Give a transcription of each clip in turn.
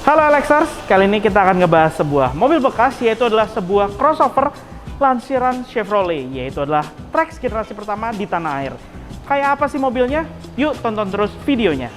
Halo Alexers, kali ini kita akan ngebahas sebuah mobil bekas, yaitu adalah sebuah crossover lansiran Chevrolet, yaitu adalah Trax generasi pertama di tanah air. Kayak apa sih mobilnya? Yuk tonton terus videonya.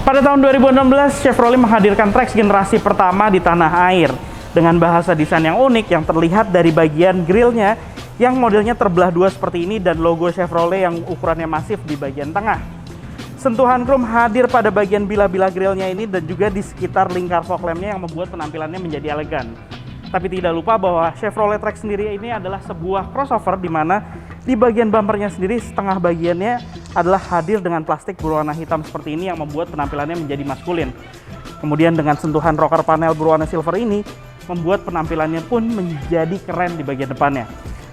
Pada tahun 2016, Chevrolet menghadirkan Trax generasi pertama di tanah air dengan bahasa desain yang unik yang terlihat dari bagian grillnya yang modelnya terbelah dua seperti ini dan logo Chevrolet yang ukurannya masif di bagian tengah. Sentuhan chrome hadir pada bagian bila-bila grillnya ini dan juga di sekitar lingkar fog lampnya yang membuat penampilannya menjadi elegan. Tapi tidak lupa bahwa Chevrolet Trax sendiri ini adalah sebuah crossover di mana di bagian bumpernya sendiri setengah bagiannya adalah hadir dengan plastik berwarna hitam seperti ini yang membuat penampilannya menjadi maskulin. Kemudian dengan sentuhan rocker panel berwarna silver ini membuat penampilannya pun menjadi keren di bagian depannya.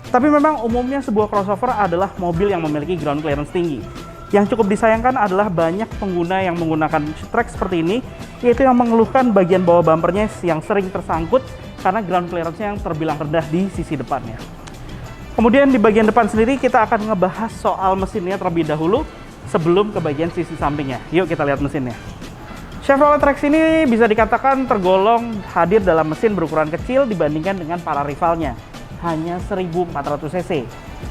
Tapi memang umumnya sebuah crossover adalah mobil yang memiliki ground clearance tinggi. Yang cukup disayangkan adalah banyak pengguna yang menggunakan Trax seperti ini, yaitu yang mengeluhkan bagian bawah bumpernya yang sering tersangkut karena ground clearance-nya yang terbilang rendah di sisi depannya. Kemudian di bagian depan sendiri kita akan ngebahas soal mesinnya terlebih dahulu sebelum ke bagian sisi sampingnya. Yuk kita lihat mesinnya. Chevrolet Trax ini bisa dikatakan tergolong hadir dalam mesin berukuran kecil dibandingkan dengan para rivalnya, hanya 1400 cc.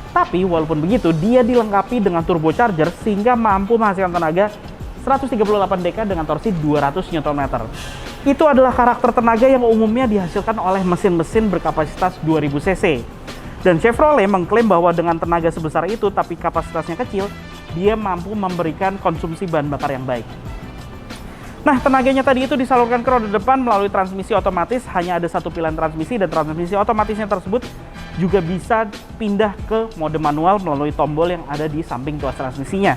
Tapi walaupun begitu, dia dilengkapi dengan turbocharger sehingga mampu menghasilkan tenaga 138 dk dengan torsi 200 Nm. Itu adalah karakter tenaga yang umumnya dihasilkan oleh mesin-mesin berkapasitas 2000 cc. Dan Chevrolet mengklaim bahwa dengan tenaga sebesar itu tapi kapasitasnya kecil, dia mampu memberikan konsumsi bahan bakar yang baik. Nah, tenaganya tadi itu disalurkan ke roda depan melalui transmisi otomatis, hanya ada satu pilihan transmisi dan transmisi otomatisnya tersebut juga bisa pindah ke mode manual melalui tombol yang ada di samping tuas transmisinya.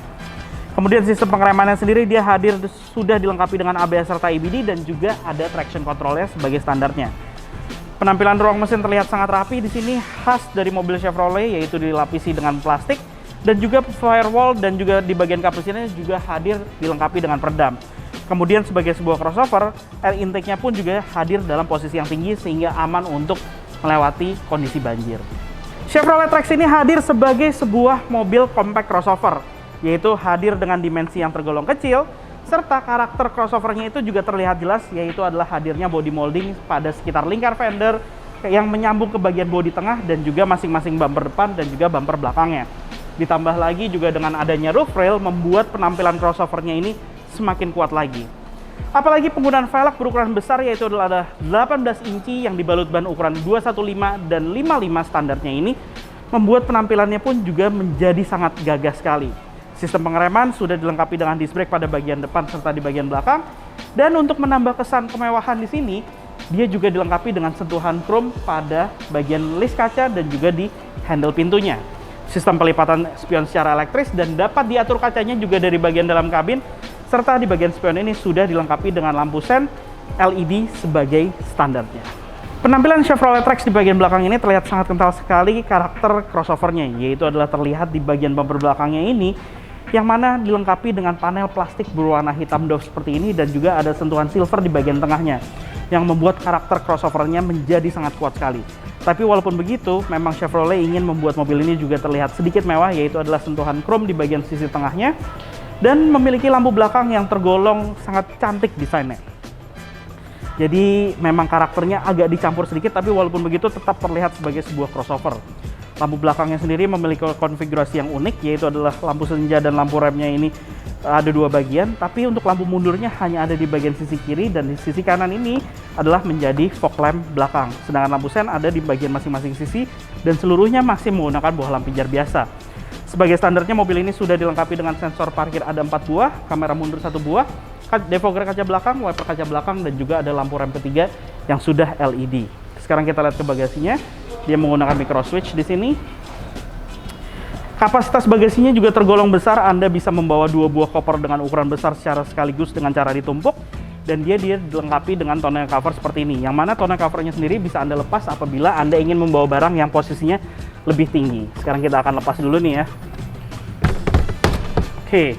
Kemudian sistem pengeremannya sendiri dia hadir sudah dilengkapi dengan ABS serta EBD dan juga ada traction controlnya sebagai standarnya. Penampilan ruang mesin terlihat sangat rapi di sini, khas dari mobil Chevrolet, yaitu dilapisi dengan plastik dan juga firewall dan juga di bagian kap mesinnya juga hadir dilengkapi dengan peredam. Kemudian sebagai sebuah crossover, air intake-nya pun juga hadir dalam posisi yang tinggi sehingga aman untuk melewati kondisi banjir. Chevrolet Trax ini hadir sebagai sebuah mobil compact crossover, yaitu hadir dengan dimensi yang tergolong kecil, serta karakter crossovernya itu juga terlihat jelas, yaitu adalah hadirnya body molding pada sekitar lingkar fender yang menyambung ke bagian bodi tengah dan juga masing-masing bumper depan dan juga bumper belakangnya. Ditambah lagi juga dengan adanya roof rail membuat penampilan crossovernya ini semakin kuat lagi. Apalagi penggunaan velg berukuran besar, yaitu adalah 18 inci yang dibalut ban ukuran 215 dan 55 standarnya ini membuat penampilannya pun juga menjadi sangat gagah sekali. Sistem pengereman sudah dilengkapi dengan disc brake pada bagian depan serta di bagian belakang. Dan untuk menambah kesan kemewahan di sini, dia juga dilengkapi dengan sentuhan chrome pada bagian lis kaca dan juga di handle pintunya. Sistem pelipatan spion secara elektris dan dapat diatur kacanya juga dari bagian dalam kabin. Serta di bagian spion ini sudah dilengkapi dengan lampu sen LED sebagai standarnya. Penampilan Chevrolet Trax di bagian belakang ini terlihat sangat kental sekali karakter crossovernya, yaitu adalah terlihat di bagian bumper belakangnya ini yang mana dilengkapi dengan panel plastik berwarna hitam doff seperti ini dan juga ada sentuhan silver di bagian tengahnya yang membuat karakter crossovernya menjadi sangat kuat sekali. Tapi walaupun begitu, memang Chevrolet ingin membuat mobil ini juga terlihat sedikit mewah, yaitu adalah sentuhan chrome di bagian sisi tengahnya dan memiliki lampu belakang yang tergolong sangat cantik desainnya. Jadi memang karakternya agak dicampur sedikit, tapi walaupun begitu tetap terlihat sebagai sebuah crossover. Lampu belakangnya sendiri memiliki konfigurasi yang unik, yaitu adalah lampu senja dan lampu remnya ini ada dua bagian, tapi untuk lampu mundurnya hanya ada di bagian sisi kiri dan di sisi kanan ini adalah menjadi fog lamp belakang. Sedangkan lampu sen ada di bagian masing-masing sisi dan seluruhnya masih menggunakan bola lampu pijar biasa. Sebagai standarnya mobil ini sudah dilengkapi dengan sensor parkir ada 4 buah, kamera mundur 1 buah, defogger kaca belakang, wiper kaca belakang, dan juga ada lampu rem ketiga yang sudah LED. Sekarang kita lihat ke bagasinya. Dia menggunakan micro switch di sini. Kapasitas bagasinya juga tergolong besar, Anda bisa membawa 2 buah koper dengan ukuran besar secara sekaligus dengan cara ditumpuk. Dan dia dilengkapi dengan tonneau cover seperti ini, yang mana tonneau covernya sendiri bisa Anda lepas apabila Anda ingin membawa barang yang posisinya lebih tinggi. Sekarang kita akan lepas dulu nih ya. Oke.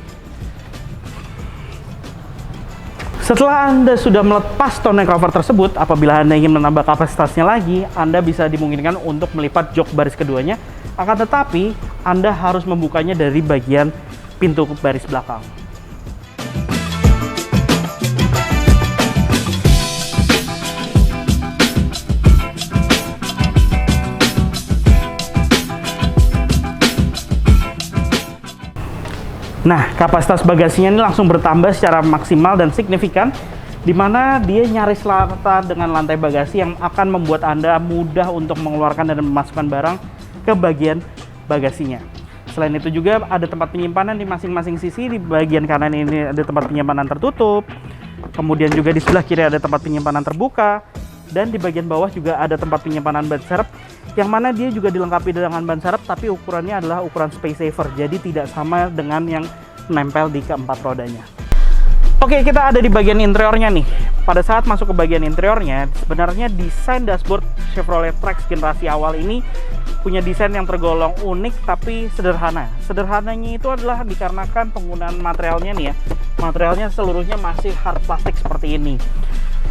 Setelah Anda sudah melepas tonneau cover tersebut, apabila Anda ingin menambah kapasitasnya lagi, Anda bisa dimungkinkan untuk melipat jok baris keduanya. Akan tetapi, Anda harus membukanya dari bagian pintu baris belakang. Nah, kapasitas bagasinya ini langsung bertambah secara maksimal dan signifikan, di mana dia nyaris rata dengan lantai bagasi yang akan membuat Anda mudah untuk mengeluarkan dan memasukkan barang ke bagian bagasinya. Selain itu juga ada tempat penyimpanan di masing-masing sisi. Di bagian kanan ini ada tempat penyimpanan tertutup, kemudian juga di sebelah kiri ada tempat penyimpanan terbuka, dan di bagian bawah juga ada tempat penyimpanan ban serep, yang mana dia juga dilengkapi dengan ban serep, tapi ukurannya adalah ukuran space saver, jadi tidak sama dengan yang menempel di keempat rodanya. Oke, kita ada di bagian interiornya nih. Pada saat masuk ke bagian interiornya, sebenarnya desain dashboard Chevrolet Trax generasi awal ini punya desain yang tergolong unik tapi sederhana. Sederhananya itu adalah dikarenakan penggunaan materialnya nih ya. Materialnya seluruhnya masih hard plastik seperti ini.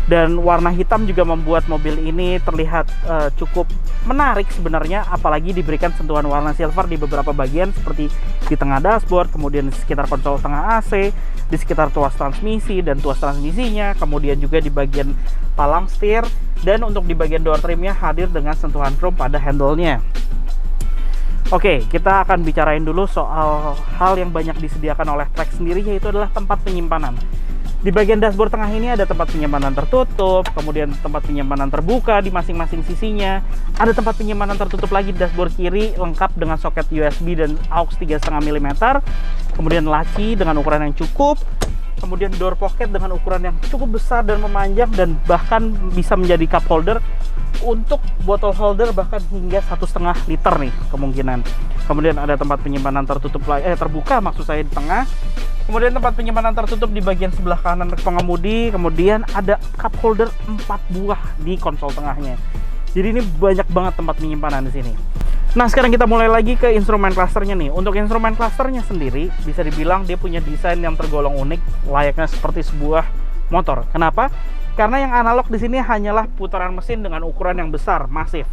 Dan warna hitam juga membuat mobil ini terlihat cukup menarik sebenarnya, apalagi diberikan sentuhan warna silver di beberapa bagian seperti di tengah dashboard, kemudian di sekitar konsol tengah AC, di sekitar tuas transmisi dan tuas transmisinya, kemudian juga di bagian palang setir, dan untuk di bagian door trimnya hadir dengan sentuhan chrome pada handle-nya. Oke, kita akan bicarain dulu soal hal yang banyak disediakan oleh Trax sendiri, yaitu adalah tempat penyimpanan. Di bagian dashboard tengah ini ada tempat penyimpanan tertutup, kemudian tempat penyimpanan terbuka di masing-masing sisinya. Ada tempat penyimpanan tertutup lagi di dashboard kiri, lengkap dengan soket USB dan aux 3,5 mm. Kemudian laci dengan ukuran yang cukup. Kemudian door pocket dengan ukuran yang cukup besar dan memanjang, dan bahkan bisa menjadi cup holder untuk botol holder bahkan hingga 1,5 liter nih kemungkinan. Kemudian ada tempat penyimpanan terbuka maksud saya di tengah. Kemudian tempat penyimpanan tertutup di bagian sebelah kanan pengemudi. Kemudian ada cup holder 4 buah di konsol tengahnya. Jadi ini banyak banget tempat penyimpanan di sini. Nah, sekarang kita mulai lagi ke instrumen clusternya nih. Untuk instrumen clusternya sendiri bisa dibilang dia punya desain yang tergolong unik, layaknya seperti sebuah motor. Kenapa? Karena yang analog di sini hanyalah putaran mesin dengan ukuran yang besar, masif.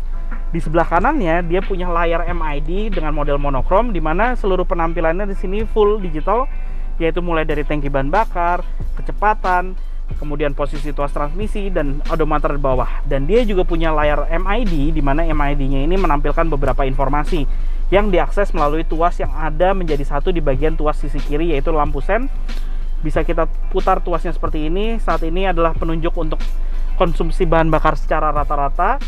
Di sebelah kanannya dia punya layar MID dengan model monokrom, di mana seluruh penampilannya di sini full digital, yaitu mulai dari tangki bahan bakar, kecepatan, kemudian posisi tuas transmisi, dan odometer di bawah. Dan dia juga punya layar MID, di mana MID-nya ini menampilkan beberapa informasi yang diakses melalui tuas yang ada menjadi satu di bagian tuas sisi kiri, yaitu lampu sen. Bisa kita putar tuasnya seperti ini. Saat ini adalah penunjuk untuk konsumsi bahan bakar secara rata-rata,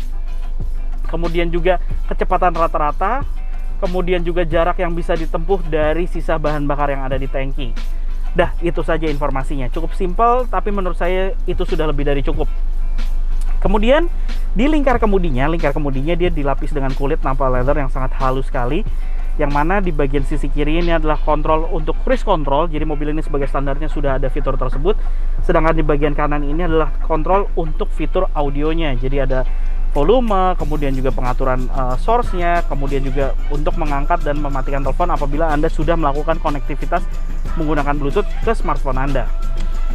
kemudian juga kecepatan rata-rata, kemudian juga jarak yang bisa ditempuh dari sisa bahan bakar yang ada di tangki. Dah, itu saja informasinya. Cukup simpel, tapi menurut saya itu sudah lebih dari cukup. Kemudian di lingkar kemudinya dia dilapis dengan kulit nappa leather yang sangat halus sekali, yang mana di bagian sisi kiri ini adalah kontrol untuk cruise control. Jadi mobil ini sebagai standarnya sudah ada fitur tersebut. Sedangkan di bagian kanan ini adalah kontrol untuk fitur audionya. Jadi ada volume, kemudian juga pengaturan source-nya, kemudian juga untuk mengangkat dan mematikan telepon apabila Anda sudah melakukan konektivitas menggunakan Bluetooth ke smartphone Anda.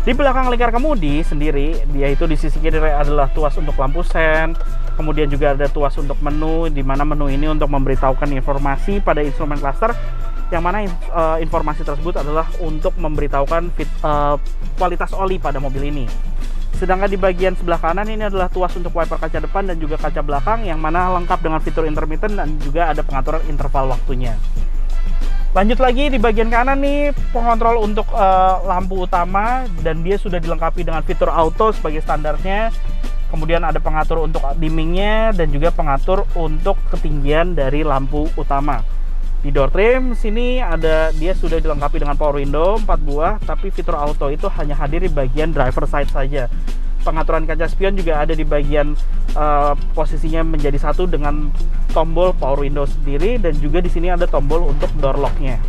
Di belakang lingkar kemudi sendiri, yaitu di sisi kiri adalah tuas untuk lampu sen, kemudian juga ada tuas untuk menu, di mana menu ini untuk memberitahukan informasi pada instrumen cluster, yang mana informasi tersebut adalah untuk memberitahukan kualitas oli pada mobil ini. Sedangkan di bagian sebelah kanan ini adalah tuas untuk wiper kaca depan dan juga kaca belakang, yang mana lengkap dengan fitur intermittent dan juga ada pengaturan interval waktunya. Lanjut lagi di bagian kanan nih, pengontrol untuk lampu utama, dan dia sudah dilengkapi dengan fitur auto sebagai standarnya. Kemudian ada pengatur untuk dimmingnya dan juga pengatur untuk ketinggian dari lampu utama. Di door trim sini dia sudah dilengkapi dengan power window 4 buah, tapi fitur auto itu hanya hadir di bagian driver side saja. Pengaturan kaca spion juga ada di bagian posisinya menjadi satu dengan tombol power window sendiri, dan juga di sini ada tombol untuk door lock-nya.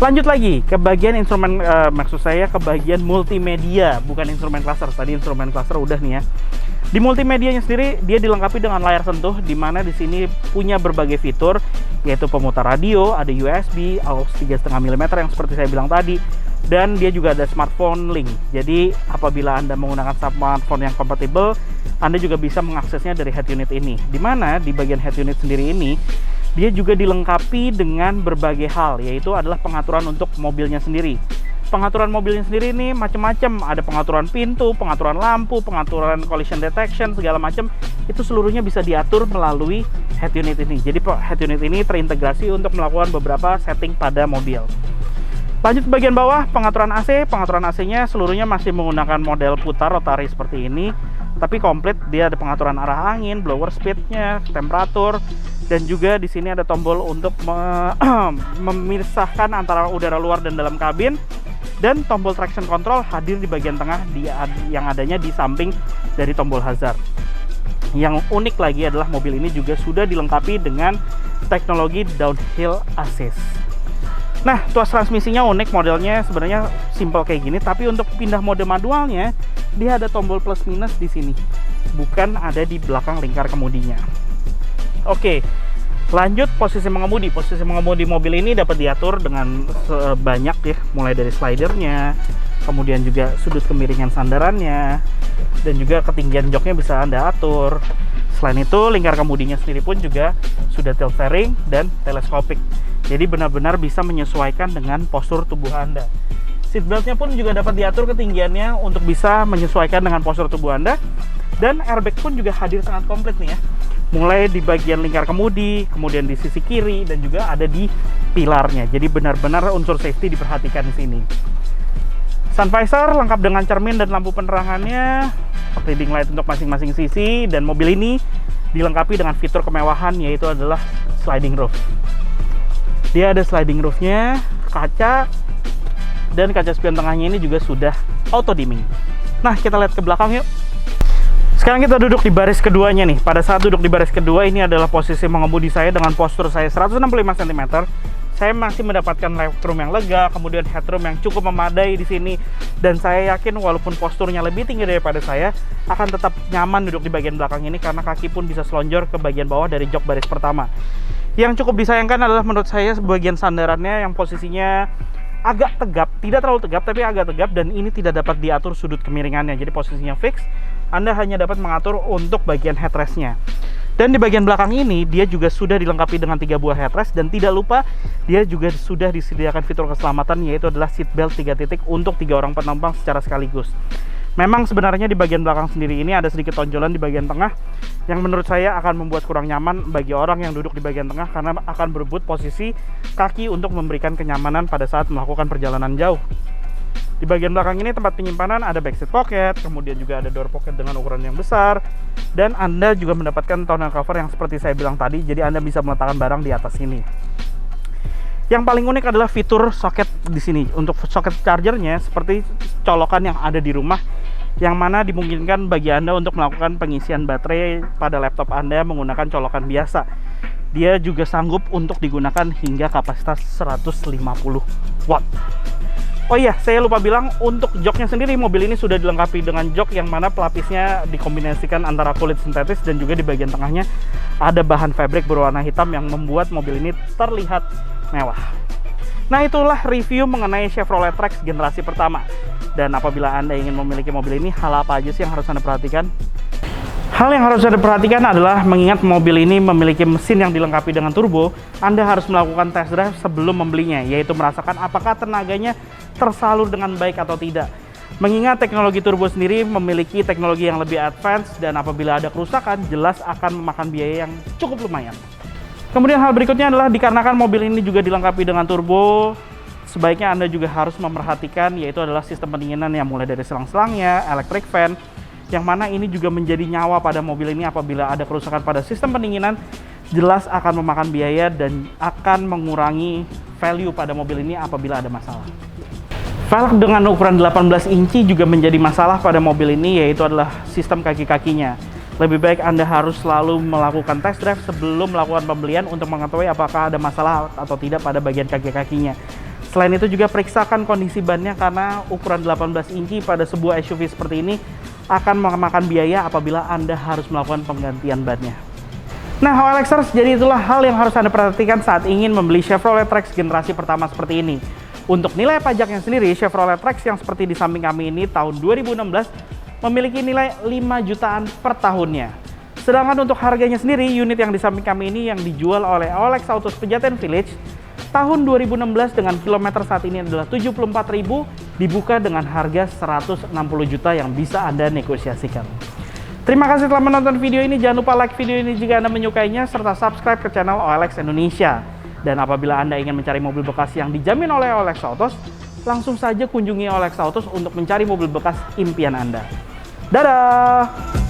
Lanjut lagi ke bagian instrumen, maksud saya ke bagian multimedia, bukan instrumen cluster. Tadi instrumen cluster udah nih ya. Di multimedianya sendiri dia dilengkapi dengan layar sentuh, di mana di sini punya berbagai fitur, yaitu pemutar radio, ada USB, AUX 3,5 mm yang seperti saya bilang tadi, dan dia juga ada smartphone link. Jadi apabila Anda menggunakan smartphone yang kompatibel, Anda juga bisa mengaksesnya dari head unit ini. Di mana di bagian head unit sendiri ini dia juga dilengkapi dengan berbagai hal, yaitu adalah pengaturan untuk mobilnya sendiri. Pengaturan mobilnya sendiri ini macam-macam, ada pengaturan pintu, pengaturan lampu, pengaturan collision detection, segala macam. Itu seluruhnya bisa diatur melalui head unit ini. Jadi head unit ini terintegrasi untuk melakukan beberapa setting pada mobil. Lanjut ke bagian bawah, pengaturan AC. Pengaturan AC-nya seluruhnya masih menggunakan model putar rotari seperti ini, tapi komplit. Dia ada pengaturan arah angin, blower speed-nya, temperatur, dan juga di sini ada tombol untuk memisahkan antara udara luar dan dalam kabin. Dan tombol traction control hadir di bagian tengah yang adanya di samping dari tombol hazard. Yang unik lagi adalah mobil ini juga sudah dilengkapi dengan teknologi downhill assist. Nah, tuas transmisinya unik, modelnya sebenarnya simple kayak gini, tapi untuk pindah mode manualnya dia ada tombol plus minus di sini, bukan ada di belakang lingkar kemudinya. Oke. Lanjut posisi mengemudi. Posisi mengemudi mobil ini dapat diatur dengan banyak ya, mulai dari slidernya, kemudian juga sudut kemiringan sandarannya, dan juga ketinggian joknya bisa Anda atur. Selain itu, lingkar kemudinya sendiri pun juga sudah tilt steering dan teleskopik. Jadi benar-benar bisa menyesuaikan dengan postur tubuh Anda. Seatbeltnya pun juga dapat diatur ketinggiannya untuk bisa menyesuaikan dengan postur tubuh Anda. Dan airbag pun juga hadir sangat komplit nih ya. Mulai di bagian lingkar kemudi, kemudian di sisi kiri, dan juga ada di pilarnya. Jadi benar-benar unsur safety diperhatikan di sini. Sun visor lengkap dengan cermin dan lampu penerangannya, leading light untuk masing-masing sisi, dan mobil ini dilengkapi dengan fitur kemewahan, yaitu adalah sliding roof. Dia ada sliding roofnya, kaca, dan kaca spion tengahnya ini juga sudah auto dimming. Nah, kita lihat ke belakang yuk. Sekarang kita duduk di baris keduanya nih. Pada saat duduk di baris kedua, ini adalah posisi mengemudi saya dengan postur saya 165 cm. Saya masih mendapatkan legroom yang lega, kemudian headroom yang cukup memadai di sini, dan saya yakin walaupun posturnya lebih tinggi daripada saya, akan tetap nyaman duduk di bagian belakang ini karena kaki pun bisa selonjor ke bagian bawah dari jok baris pertama. Yang cukup disayangkan adalah menurut saya bagian sandarannya yang posisinya agak tegap, tidak terlalu tegap tapi agak tegap, dan ini tidak dapat diatur sudut kemiringannya. Jadi posisinya fix, Anda hanya dapat mengatur untuk bagian headrestnya. Dan di bagian belakang ini dia juga sudah dilengkapi dengan 3 buah headrest, dan tidak lupa dia juga sudah disediakan fitur keselamatan, yaitu adalah seat belt 3 titik untuk 3 orang penumpang secara sekaligus. Memang sebenarnya di bagian belakang sendiri ini ada sedikit tonjolan di bagian tengah yang menurut saya akan membuat kurang nyaman bagi orang yang duduk di bagian tengah, karena akan berebut posisi kaki untuk memberikan kenyamanan pada saat melakukan perjalanan jauh. Di bagian belakang ini tempat penyimpanan, ada backseat pocket, kemudian juga ada door pocket dengan ukuran yang besar, dan Anda juga mendapatkan tonneau cover yang seperti saya bilang tadi, jadi Anda bisa meletakkan barang di atas sini. Yang paling unik adalah fitur soket di sini. Untuk soket chargernya seperti colokan yang ada di rumah, yang mana dimungkinkan bagi Anda untuk melakukan pengisian baterai pada laptop Anda menggunakan colokan biasa. Dia juga sanggup untuk digunakan hingga kapasitas 150 watt. Oh iya, saya lupa bilang, untuk joknya sendiri mobil ini sudah dilengkapi dengan jok yang mana pelapisnya dikombinasikan antara kulit sintetis, dan juga di bagian tengahnya ada bahan fabric berwarna hitam yang membuat mobil ini terlihat mewah. Nah, itulah review mengenai Chevrolet Trax generasi pertama. Dan apabila Anda ingin memiliki mobil ini, hal apa aja sih yang harus Anda perhatikan? Hal yang harus Anda perhatikan adalah mengingat mobil ini memiliki mesin yang dilengkapi dengan turbo, Anda harus melakukan test drive sebelum membelinya, yaitu merasakan apakah tenaganya tersalur dengan baik atau tidak. Mengingat teknologi turbo sendiri memiliki teknologi yang lebih advance, dan apabila ada kerusakan, jelas akan memakan biaya yang cukup lumayan. Kemudian hal berikutnya adalah dikarenakan mobil ini juga dilengkapi dengan turbo, sebaiknya Anda juga harus memperhatikan, yaitu adalah sistem pendinginan yang mulai dari selang-selangnya, electric fan, yang mana ini juga menjadi nyawa pada mobil ini. Apabila ada kerusakan pada sistem pendinginan, jelas akan memakan biaya dan akan mengurangi value pada mobil ini apabila ada masalah. Velg dengan ukuran 18 inci juga menjadi masalah pada mobil ini, yaitu adalah sistem kaki-kakinya. Lebih baik Anda harus selalu melakukan test drive sebelum melakukan pembelian untuk mengetahui apakah ada masalah atau tidak pada bagian kaki-kakinya. Selain itu juga periksakan kondisi bannya, karena ukuran 18 inci pada sebuah SUV seperti ini akan memakan biaya apabila Anda harus melakukan penggantian bannya. Nah, OLXers, jadi itulah hal yang harus Anda perhatikan saat ingin membeli Chevrolet Trax generasi pertama seperti ini. Untuk nilai pajaknya sendiri, Chevrolet Trax yang seperti di samping kami ini tahun 2016 memiliki nilai 5 jutaan per tahunnya. Sedangkan untuk harganya sendiri, unit yang di samping kami ini yang dijual oleh OLX Autos Pejaten Village tahun 2016 dengan kilometer saat ini adalah 74.000, dibuka dengan harga 160 juta yang bisa Anda negosiasikan. Terima kasih telah menonton video ini. Jangan lupa like video ini jika Anda menyukainya, serta subscribe ke channel OLX Indonesia. Dan apabila Anda ingin mencari mobil bekas yang dijamin oleh OLX Autos, langsung saja kunjungi OLX Autos untuk mencari mobil bekas impian Anda. Dadah!